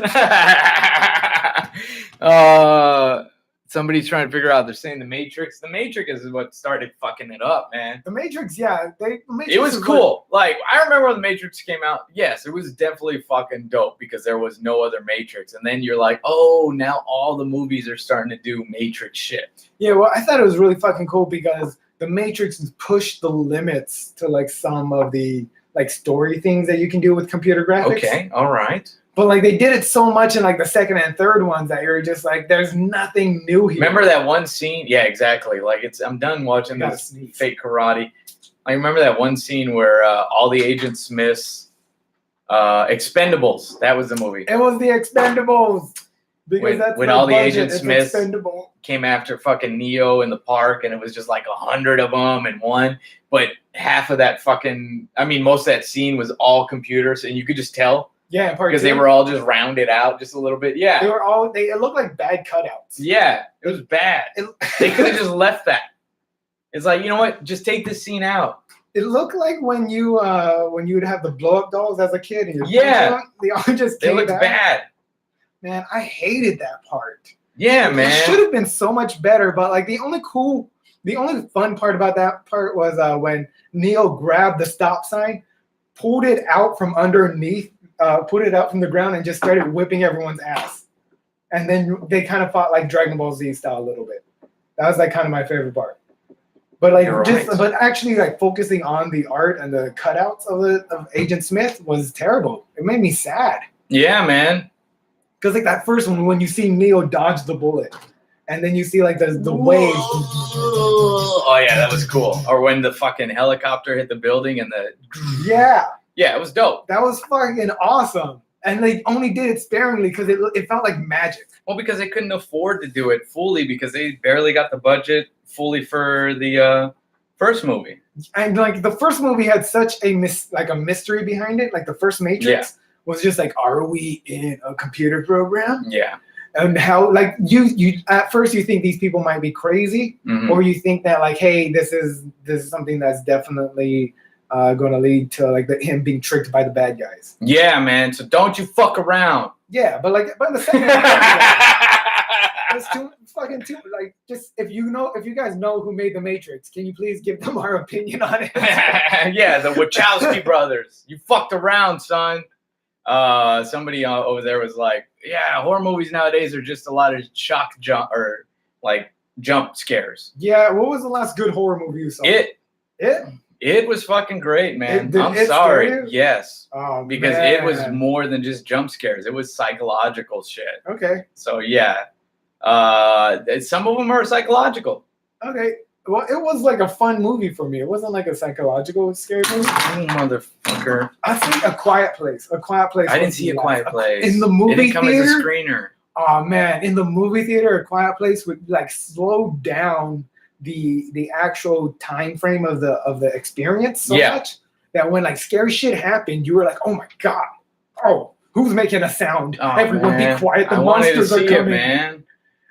Speaker 1: Somebody's trying to figure out. They're saying the Matrix. The Matrix is what started fucking it up, man.
Speaker 2: The Matrix, yeah,
Speaker 1: It was cool. Like, I remember when the Matrix came out. Yes, it was definitely fucking dope because there was no other Matrix. And then you're like, oh, now all the movies are starting to do Matrix shit.
Speaker 2: Yeah, well, I thought it was really fucking cool because the Matrix pushed the limits to like some of the like story things that you can do with computer graphics.
Speaker 1: Okay, all right.
Speaker 2: But like they did it so much in like the second and third ones that you're just like, there's nothing new here.
Speaker 1: Remember that one scene? Yeah, exactly. Like I'm done watching
Speaker 2: Gotta
Speaker 1: this
Speaker 2: sneeze.
Speaker 1: fake karate. I remember that one scene where all the Agent Smiths, Expendables. That was the movie.
Speaker 2: It was the Expendables. Because
Speaker 1: When-
Speaker 2: that's
Speaker 1: when
Speaker 2: the
Speaker 1: all the
Speaker 2: budget.
Speaker 1: Agent
Speaker 2: It's
Speaker 1: Smiths-
Speaker 2: expendable.
Speaker 1: Came after fucking Neo in the park, and it was just like 100 of them in one. But half of that fucking, I mean, most of that scene was all computers, and you could just tell
Speaker 2: Yeah, in part
Speaker 1: because
Speaker 2: two,
Speaker 1: they were all just rounded out just a little bit.
Speaker 2: they
Speaker 1: Yeah,
Speaker 2: were all it looked like bad cutouts.
Speaker 1: yeah, it was bad.
Speaker 2: It,
Speaker 1: They could have just left that. It's like, you know what? Just take this scene out.
Speaker 2: it looked like when you would have the blow up dolls as a kid and
Speaker 1: Yeah.
Speaker 2: they all just
Speaker 1: They
Speaker 2: came
Speaker 1: looked
Speaker 2: out.
Speaker 1: bad.
Speaker 2: Man, I hated that part.
Speaker 1: Yeah,
Speaker 2: It should
Speaker 1: man.
Speaker 2: have been so much better, but like the only cool The only fun part about that part was when Neo grabbed the stop sign, pulled it out from underneath, put it out from the ground, and just started whipping everyone's ass. And then they kind of fought like Dragon Ball Z style a little bit. That was like kind of my favorite part. But like
Speaker 1: You're
Speaker 2: just,
Speaker 1: right.
Speaker 2: but actually like focusing on the art and the cutouts of Agent Smith was terrible. It made me sad.
Speaker 1: Yeah, man.
Speaker 2: Because like that first one, when you see Neo dodge the bullet, and then you see like the waves.
Speaker 1: Oh yeah, that was cool. Or when the fucking helicopter hit the building and the
Speaker 2: Yeah,
Speaker 1: yeah, it was dope.
Speaker 2: that was fucking awesome. And they only did it sparingly because it felt like magic.
Speaker 1: Well, because they couldn't afford to do it fully because they barely got the budget fully for the first movie.
Speaker 2: And like the first movie had such a mystery behind it. Like the first Matrix was just like, are we in a computer program?
Speaker 1: Yeah.
Speaker 2: And how like you at first you think these people might be crazy,
Speaker 1: Mhm.
Speaker 2: or you think that like, hey, this is something that's definitely going to lead to like him being tricked by the bad guys.
Speaker 1: Yeah, man. So don't you fuck around.
Speaker 2: Yeah, but the second one, it's too like just if you guys know who made the Matrix, can you please give them our opinion on it?
Speaker 1: Yeah, the Wachowski brothers. You fucked around, son. Somebody over there was like, yeah, horror movies nowadays are just a lot of jump scares.
Speaker 2: Yeah, what was the last good horror movie you saw?
Speaker 1: It was fucking great, man.
Speaker 2: Did
Speaker 1: I'm
Speaker 2: it scare
Speaker 1: sorry.
Speaker 2: you?
Speaker 1: Yes.
Speaker 2: Oh,
Speaker 1: Because it was
Speaker 2: man.
Speaker 1: more than just jump scares. It was psychological shit.
Speaker 2: Okay.
Speaker 1: So yeah. Some of them are psychological.
Speaker 2: Okay. Well, it was like a fun movie for me. It wasn't like a psychological scary movie.
Speaker 1: You motherfucker.
Speaker 2: I think A Quiet Place. A Quiet Place.
Speaker 1: I didn't
Speaker 2: was
Speaker 1: see
Speaker 2: the
Speaker 1: A Quiet
Speaker 2: last-
Speaker 1: Place.
Speaker 2: In the
Speaker 1: It
Speaker 2: movie
Speaker 1: didn't come as a
Speaker 2: theater.
Speaker 1: screener.
Speaker 2: Oh man, in the movie theater, A Quiet Place would like slow down the actual time frame of the experience so
Speaker 1: Yeah.
Speaker 2: much that when like scary shit happened, you were like, oh my god, oh, who's making a sound?
Speaker 1: Oh,
Speaker 2: Everyone
Speaker 1: man.
Speaker 2: be quiet, the
Speaker 1: I wanted to
Speaker 2: monsters are
Speaker 1: see
Speaker 2: coming.
Speaker 1: it, man.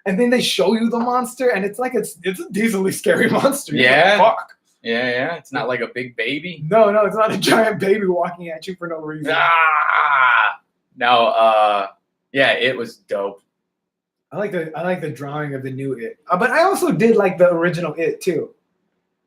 Speaker 2: And then they show you the monster, and it's like it's a decently scary monster. You're
Speaker 1: Yeah.
Speaker 2: like, fuck.
Speaker 1: Yeah. It's not like a big baby.
Speaker 2: No, it's not a giant baby walking at you for no reason.
Speaker 1: Ah. No. Yeah, it was dope.
Speaker 2: I like the drawing of the new It, but I also did like the original It too.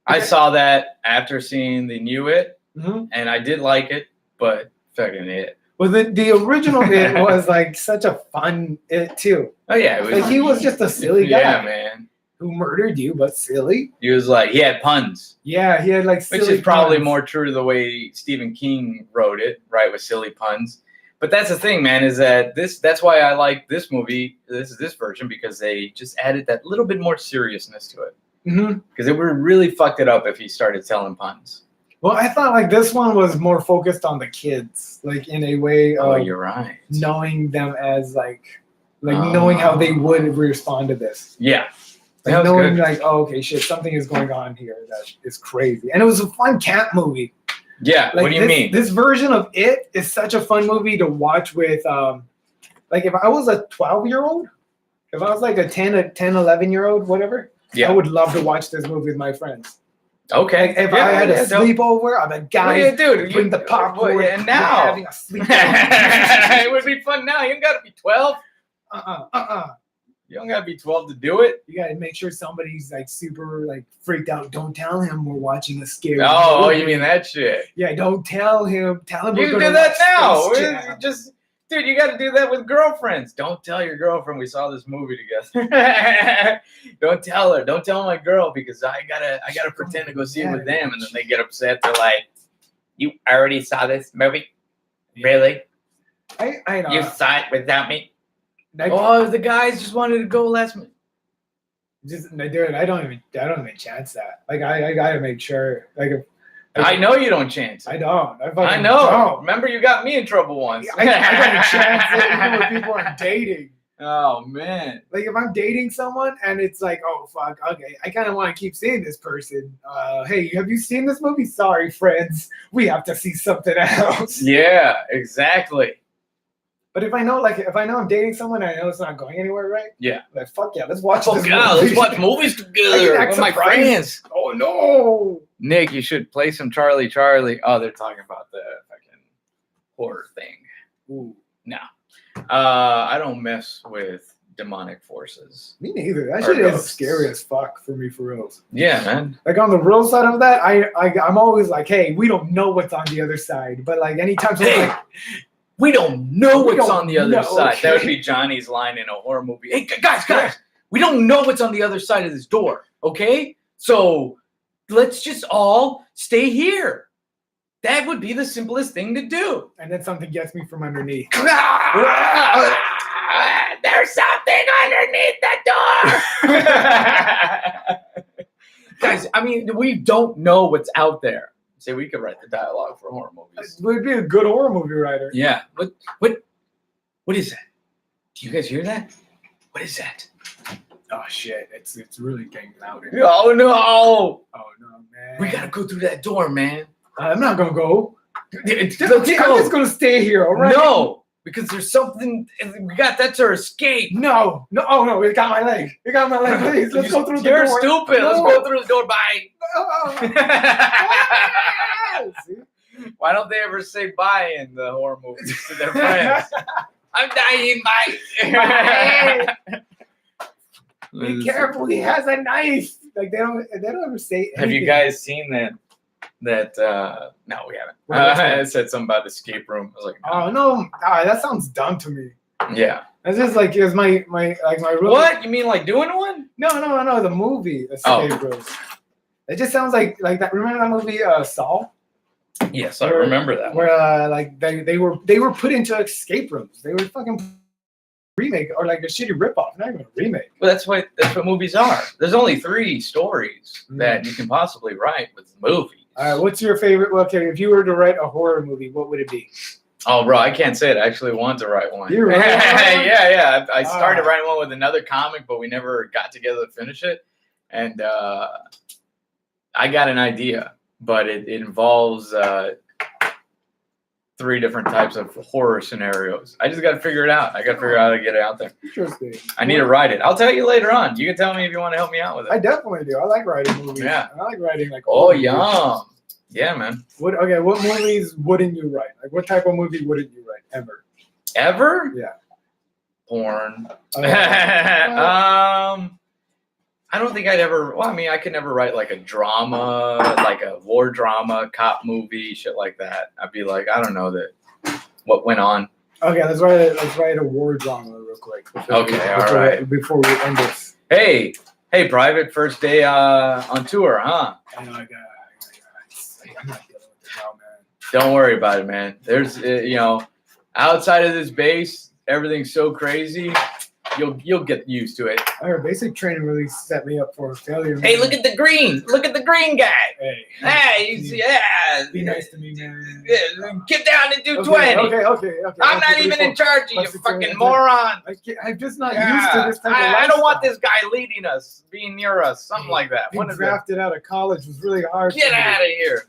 Speaker 1: I saw that after seeing the new It,
Speaker 2: Mm-hmm.
Speaker 1: and I did like it, but fucking It.
Speaker 2: Well, the original It was like such a fun It too.
Speaker 1: Oh yeah, it was.
Speaker 2: Like he was just a silly guy
Speaker 1: Yeah, man.
Speaker 2: who murdered you, but silly.
Speaker 1: He was like he had puns,
Speaker 2: Yeah, he had like silly
Speaker 1: which is probably
Speaker 2: puns.
Speaker 1: more true to the way Stephen King wrote it, right? With silly puns. But that's the thing, man, is that that's why I like this movie. This version because they just added that little bit more seriousness to it.
Speaker 2: Mhm.
Speaker 1: Because it would really fucked it up if he started telling puns.
Speaker 2: Well, I thought like this one was more focused on the kids, like in a way
Speaker 1: Oh,
Speaker 2: of
Speaker 1: you're right.
Speaker 2: knowing them as like knowing how they would respond to this.
Speaker 1: Yeah.
Speaker 2: Like
Speaker 1: That was
Speaker 2: knowing
Speaker 1: good.
Speaker 2: like, oh, okay, shit, something is going on here that is crazy. And it was a fun cat movie.
Speaker 1: Yeah.
Speaker 2: Like
Speaker 1: What do you
Speaker 2: this,
Speaker 1: mean?
Speaker 2: This version of It is such a fun movie to watch with like if I was a 12-year-old, if I was like a 10, 11-year-old, whatever,
Speaker 1: Yeah.
Speaker 2: I would love to watch this movie with my friends.
Speaker 1: Okay.
Speaker 2: Like if
Speaker 1: Yeah,
Speaker 2: I had a
Speaker 1: yeah, dope.
Speaker 2: sleepover, I'm like,
Speaker 1: Well, yeah,
Speaker 2: guys,
Speaker 1: dude,
Speaker 2: bring the popcorn.
Speaker 1: Well, and
Speaker 2: we're
Speaker 1: now
Speaker 2: having a sleepover.
Speaker 1: it would be fun. Now you don't gotta be 12. You don't gotta be 12 to do it.
Speaker 2: You gotta make sure somebody's like super like freaked out. Don't tell him we're watching a scary
Speaker 1: Oh,
Speaker 2: movie.
Speaker 1: you mean that shit?
Speaker 2: Yeah, don't tell him. Tell him
Speaker 1: You
Speaker 2: we're
Speaker 1: can
Speaker 2: gonna
Speaker 1: do that
Speaker 2: watch
Speaker 1: now.
Speaker 2: Space Jam.
Speaker 1: Just, dude, you got to do that with girlfriends. Don't tell your girlfriend we saw this movie together. Don't tell her. Don't tell my girl because I gotta pretend to go see it with them, and then they get upset. They're like, "You already saw this movie? Really?
Speaker 2: I know.
Speaker 1: You saw it without me?"
Speaker 2: Like,
Speaker 1: Oh, the guys just wanted to go last minute.
Speaker 2: dude, I don't even chance that. Like I gotta make sure. Like if
Speaker 1: I know you don't chance it.
Speaker 2: I don't. I,
Speaker 1: I
Speaker 2: fucking
Speaker 1: know.
Speaker 2: Don't.
Speaker 1: Remember, you got me in trouble once.
Speaker 2: I gotta chance it even when people are dating.
Speaker 1: Oh man.
Speaker 2: Like if I'm dating someone and it's like, oh fuck, okay, I kind of want to keep seeing this person. Hey, have you seen this movie? Sorry, friends, we have to see something else.
Speaker 1: Yeah, exactly.
Speaker 2: But if I know I'm dating someone and I know it's not going anywhere, right?
Speaker 1: Yeah.
Speaker 2: Like fuck yeah, let's watch
Speaker 1: Oh
Speaker 2: this
Speaker 1: God,
Speaker 2: movie.
Speaker 1: let's watch movies
Speaker 2: I
Speaker 1: together
Speaker 2: can act
Speaker 1: with my
Speaker 2: surprised.
Speaker 1: friends.
Speaker 2: Oh no.
Speaker 1: Nick, you should play some Charlie Charlie. Oh, they're talking about the fucking horror thing.
Speaker 2: Ooh.
Speaker 1: I don't mess with demonic forces.
Speaker 2: Me neither. That
Speaker 1: Or
Speaker 2: shit is
Speaker 1: ghosts.
Speaker 2: scary as fuck for me, for reals.
Speaker 1: Yeah, man.
Speaker 2: Like on the real side of that, I'm always like, hey, we don't know what's on the other side. But like anytime someone's
Speaker 1: Hey,
Speaker 2: like,
Speaker 1: we don't know
Speaker 2: We
Speaker 1: what's
Speaker 2: don't
Speaker 1: on the other
Speaker 2: know,
Speaker 1: side. That would
Speaker 2: okay?
Speaker 1: be Johnny's line in a horror movie. Hey, guys, we don't know what's on the other side of this door, okay? So let's just all stay here. That would be the simplest thing to do.
Speaker 2: and then something gets me from underneath.
Speaker 1: There's something underneath the door. Guys, I mean, we don't know what's out there. Say we could write the dialogue for horror movies.
Speaker 2: Would be a good horror movie writer.
Speaker 1: Yeah. What is that? Do you guys hear that? What is that?
Speaker 2: Oh shit, it's really getting louder.
Speaker 1: Oh no!
Speaker 2: Oh no, man.
Speaker 1: We gotta go through that door, man.
Speaker 2: I'm not gonna go.
Speaker 1: Let's
Speaker 2: I'm
Speaker 1: go.
Speaker 2: just gonna stay here, all right?
Speaker 1: No, because there's something we got. That's our escape.
Speaker 2: No. Oh no, it got my leg. It got my leg. Please, let's go through the door.
Speaker 1: You're stupid. Let's
Speaker 2: No.
Speaker 1: go through the door. Bye.
Speaker 2: See?
Speaker 1: Why don't they ever say bye in the horror movies to their friends? I'm dying. Bye.
Speaker 2: Be careful, he has a knife. Like they don't ever say anything.
Speaker 1: Have you guys seen that? No, we haven't. I said something about escape room. I was like,
Speaker 2: Oh no, that sounds dumb to me.
Speaker 1: yeah.
Speaker 2: That's just like it's my real.
Speaker 1: What? You mean like doing one?
Speaker 2: No, the movie Escape Rooms. It just sounds like that. Remember that movie Saw?
Speaker 1: Yes, I remember that one.
Speaker 2: Where like they were put into escape rooms. They were fucking remake or like a shitty ripoff, not even a remake.
Speaker 1: Well, that's what movies are. There's only 3 stories that you can possibly write with movies.
Speaker 2: What's your favorite? Well, okay, if you were to write a horror movie, what would it be?
Speaker 1: Oh, bro, I can't say it. I actually want to write one.
Speaker 2: You wrote one?
Speaker 1: Yeah. I started writing one with another comic, but we never got together to finish it. And I got an idea, but it involves 3 different types of horror scenarios. I just got to figure it out. I got to figure out how to get it out there.
Speaker 2: Interesting.
Speaker 1: I need to write it. I'll tell you later on. You can tell me if you want to help me out with it.
Speaker 2: I definitely do. I like writing movies.
Speaker 1: Yeah.
Speaker 2: I like writing like.
Speaker 1: Oh,
Speaker 2: horror movies.
Speaker 1: yum. Yeah, man.
Speaker 2: What movies wouldn't you write? Like, what type of movie wouldn't you write ever?
Speaker 1: Ever?
Speaker 2: Yeah.
Speaker 1: Porn.
Speaker 2: Uh,
Speaker 1: I don't think I'd ever. Well, I mean, I could never write like a drama, like a war drama, cop movie, shit like that. I'd be like, I don't know what went on.
Speaker 2: Okay, let's write a war drama real quick.
Speaker 1: Okay, all right.
Speaker 2: Before we end this.
Speaker 1: Hey, Private, first day on tour, huh?
Speaker 2: I know I'm not dealing with this now, man.
Speaker 1: Don't worry about it, man. There's, outside of this base, everything's so crazy. You'll get used to it.
Speaker 2: Our basic training really set me up for failure.
Speaker 1: Hey,
Speaker 2: man.
Speaker 1: look at the green. Look at the green guy.
Speaker 2: Hey,
Speaker 1: Yeah.
Speaker 2: be nice to me, man.
Speaker 1: Yeah, get down to 220.
Speaker 2: Okay.
Speaker 1: I'm not even in charge of you,
Speaker 2: Let's
Speaker 1: fucking
Speaker 2: do it.
Speaker 1: moron.
Speaker 2: I'm just not used to this type of
Speaker 1: I don't want
Speaker 2: lifestyle.
Speaker 1: this guy leading us, being near us, something like that.
Speaker 2: Being
Speaker 1: One of them.
Speaker 2: drafted out of college was really hard.
Speaker 1: Get
Speaker 2: for me.
Speaker 1: out of here.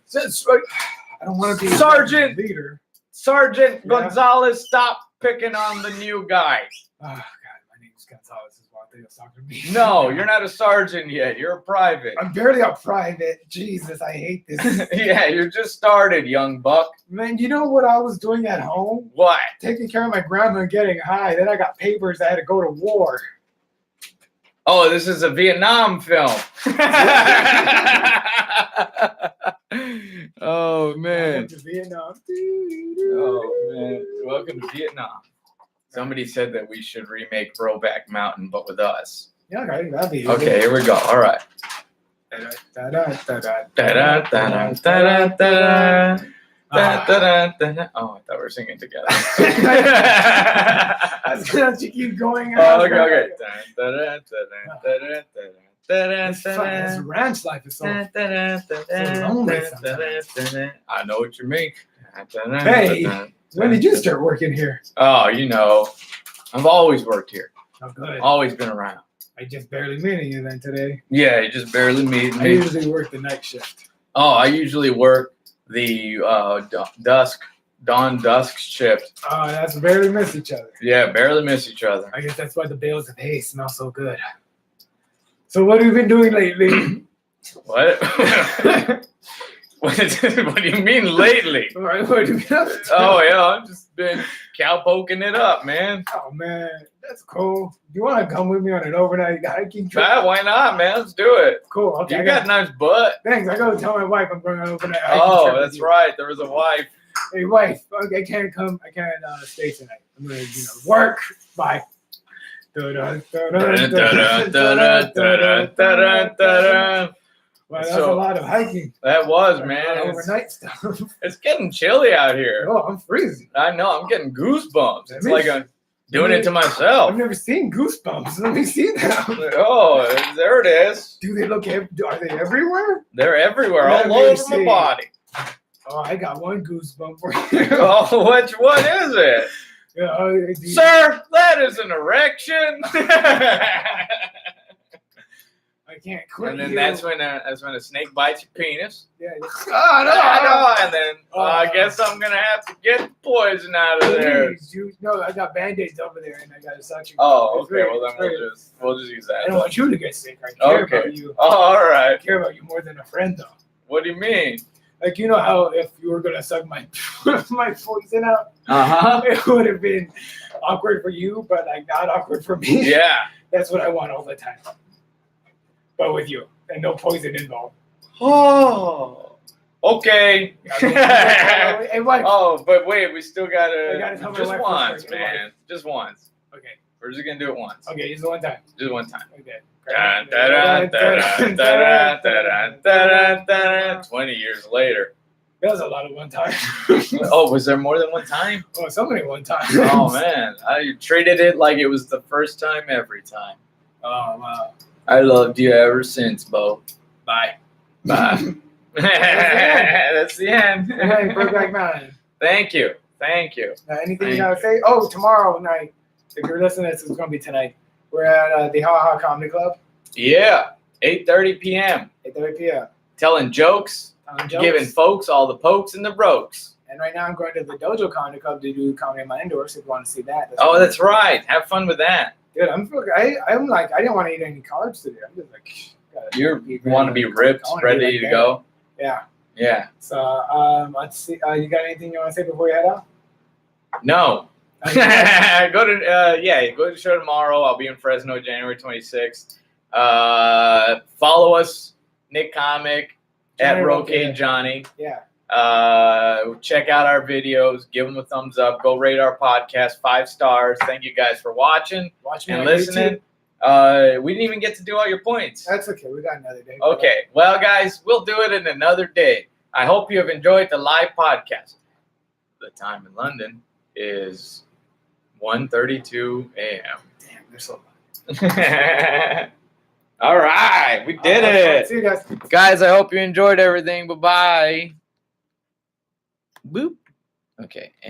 Speaker 2: I don't want to be a
Speaker 1: Sergeant!
Speaker 2: leader.
Speaker 1: Sergeant
Speaker 2: Yeah.
Speaker 1: Gonzalez, stop picking on the new guy.
Speaker 2: Oh God, my name's Gonzalez. Is what they was talking to me.
Speaker 1: No, you're not a sergeant yet. You're a private.
Speaker 2: I'm barely a private. Jesus, I hate this.
Speaker 1: Yeah, you just started, young buck.
Speaker 2: Man, you know what I was doing at home?
Speaker 1: What?
Speaker 2: Taking care of my grandma and getting high. Then I got papers. I had to go to war.
Speaker 1: Oh, this is a Vietnam film. Oh,
Speaker 2: I
Speaker 1: man.
Speaker 2: went to Vietnam.
Speaker 1: Oh, man. Welcome to Vietnam. Somebody said that we should remake Brokeback Mountain, but with us.
Speaker 2: Yeah, okay, that'd be
Speaker 1: Okay, here we go. All right. Da-da, da-da, da-da, da-da. Da-da-da-da-da. Oh, I thought we were singing together.
Speaker 2: That's because you keep going.
Speaker 1: Oh, okay.
Speaker 2: This ranch life is so. lonely sometimes.
Speaker 1: I know what you mean.
Speaker 2: Hey, when did you start working here?
Speaker 1: Oh, I've always worked here.
Speaker 2: Oh, good.
Speaker 1: Always been around.
Speaker 2: I just barely meeting you then today.
Speaker 1: Yeah, you just barely meet
Speaker 2: I
Speaker 1: me.
Speaker 2: usually work the night shift.
Speaker 1: Oh, I usually work the dawn dusk shift.
Speaker 2: Oh, that's barely miss each other.
Speaker 1: Yeah, barely miss each other.
Speaker 2: I guess that's why the bales of hay smell so good. So what have you been doing lately?
Speaker 1: What? What do you mean lately?
Speaker 2: All right, what do you mean?
Speaker 1: Oh yeah, I've just been cowpoking it up, man.
Speaker 2: Oh man, that's cool. Do you want to come with me on an overnight hiking trip?
Speaker 1: Ah, why not, man? Let's do it.
Speaker 2: Cool. Okay.
Speaker 1: You
Speaker 2: I
Speaker 1: got a nice butt.
Speaker 2: Thanks. I gotta tell my wife I'm going on an overnight hiking trip.
Speaker 1: Oh,
Speaker 2: with
Speaker 1: that's
Speaker 2: you.
Speaker 1: right. There was a wife.
Speaker 2: Hey, wife. Okay, I can't come. I can't stay tonight. I'm gonna, work. Bye. Wow, that's a lot of hiking.
Speaker 1: That was,
Speaker 2: A lot
Speaker 1: man.
Speaker 2: of
Speaker 1: It's,
Speaker 2: overnight stuff.
Speaker 1: it's getting chilly out here.
Speaker 2: Oh, I'm freezing.
Speaker 1: I know. I'm getting goosebumps. It's
Speaker 2: Me
Speaker 1: like I'm doing it to myself.
Speaker 2: I've never seen Goosebumps. Let me see them.
Speaker 1: Oh, there it is.
Speaker 2: Do they look? Are they everywhere?
Speaker 1: They're everywhere,
Speaker 2: Let
Speaker 1: all
Speaker 2: me
Speaker 1: over my
Speaker 2: see.
Speaker 1: body.
Speaker 2: Oh, I got one goosebump for you.
Speaker 1: Oh, which one is it?
Speaker 2: Yeah,
Speaker 1: Sir, that is an erection.
Speaker 2: I can't quit.
Speaker 1: And then
Speaker 2: you.
Speaker 1: that's when a snake bites your penis.
Speaker 2: Yeah.
Speaker 1: Oh, no. And then I
Speaker 2: Oh.
Speaker 1: guess I'm gonna have to get the poison out of there.
Speaker 2: Please, no, I got band-aids over there, and I got a suction.
Speaker 1: Oh,
Speaker 2: It's
Speaker 1: okay.
Speaker 2: very-
Speaker 1: Well, then
Speaker 2: very-
Speaker 1: we'll just use
Speaker 2: I don't
Speaker 1: that.
Speaker 2: want you to get sick. I care
Speaker 1: Okay.
Speaker 2: about you.
Speaker 1: Oh, all
Speaker 2: I
Speaker 1: right.
Speaker 2: care about you more than a friend, though.
Speaker 1: What do you mean?
Speaker 2: Like, you know how if you were gonna suck my my poison out,
Speaker 1: Uh
Speaker 2: it would have been awkward for you, but like not awkward for me.
Speaker 1: Yeah.
Speaker 2: That's what I want all the time. But with you, and no poison involved.
Speaker 1: Oh. Okay.
Speaker 2: Hey, wife.
Speaker 1: Oh, but wait, we still
Speaker 2: I
Speaker 1: gotta
Speaker 2: gotta tell my
Speaker 1: just
Speaker 2: wife
Speaker 1: once,
Speaker 2: first, right?
Speaker 1: man. Just once.
Speaker 2: Okay.
Speaker 1: We're just gonna do it once.
Speaker 2: Okay, just one time.
Speaker 1: Just one time.
Speaker 2: Okay.
Speaker 1: Dun, dun, dun, dun, dun, dun, dun, dun, dun. 20 years later.
Speaker 2: That was a lot of one time.
Speaker 1: Oh, was there more than one time?
Speaker 2: Oh, so many one time.
Speaker 1: Oh man, I treated it like it was the first time every time.
Speaker 2: Oh wow.
Speaker 1: I loved you ever since, Bo.
Speaker 2: Bye.
Speaker 1: Bye. That's the end.
Speaker 2: Hey, Brokeback Mountain.
Speaker 1: Thank you. Thank you.
Speaker 2: Anything you gotta say? Oh, tomorrow night. If you're listening, this is gonna be tonight. We're at the Ha Ha Comedy Club.
Speaker 1: Yeah, 8:30 p.m.
Speaker 2: 8:30 p.m.
Speaker 1: Telling jokes,
Speaker 2: Jokes.
Speaker 1: giving folks all the pokes and the brokes.
Speaker 2: And right now I'm going to the Dojo Comedy Club to do comedy in my indoors. If you want to see that.
Speaker 1: Oh, that's right. Have fun with that.
Speaker 2: Dude, I'm like I didn't want to eat any carbs today. I'm just like gotta
Speaker 1: You
Speaker 2: eat
Speaker 1: want to be ripped,
Speaker 2: I wanna be
Speaker 1: ready
Speaker 2: like
Speaker 1: to
Speaker 2: that.
Speaker 1: go.
Speaker 2: Yeah.
Speaker 1: Yeah.
Speaker 2: So let's see. You got anything you want to say before you head out?
Speaker 1: No.
Speaker 2: Uh,
Speaker 1: Go to the show tomorrow. I'll be in Fresno January 26th. Follow us, Nick Comic at
Speaker 2: Johnny
Speaker 1: Roque
Speaker 2: Roque.
Speaker 1: Johnny.
Speaker 2: Yeah.
Speaker 1: Check out our videos. Give them a thumbs up. Go rate our podcast 5 stars. Thank you guys for watching
Speaker 2: Watch me
Speaker 1: and
Speaker 2: on
Speaker 1: listening.
Speaker 2: YouTube.
Speaker 1: We didn't even get to do all your points.
Speaker 2: That's okay. We got another day.
Speaker 1: Okay. Well, guys, we'll do it in another day. I hope you have enjoyed the live podcast. The time in London is 1:32 a.m.
Speaker 2: Damn, there's so
Speaker 1: All right, we did it.
Speaker 2: See you guys.
Speaker 1: Guys, I hope you enjoyed everything. Bye-bye. Boop. Okay.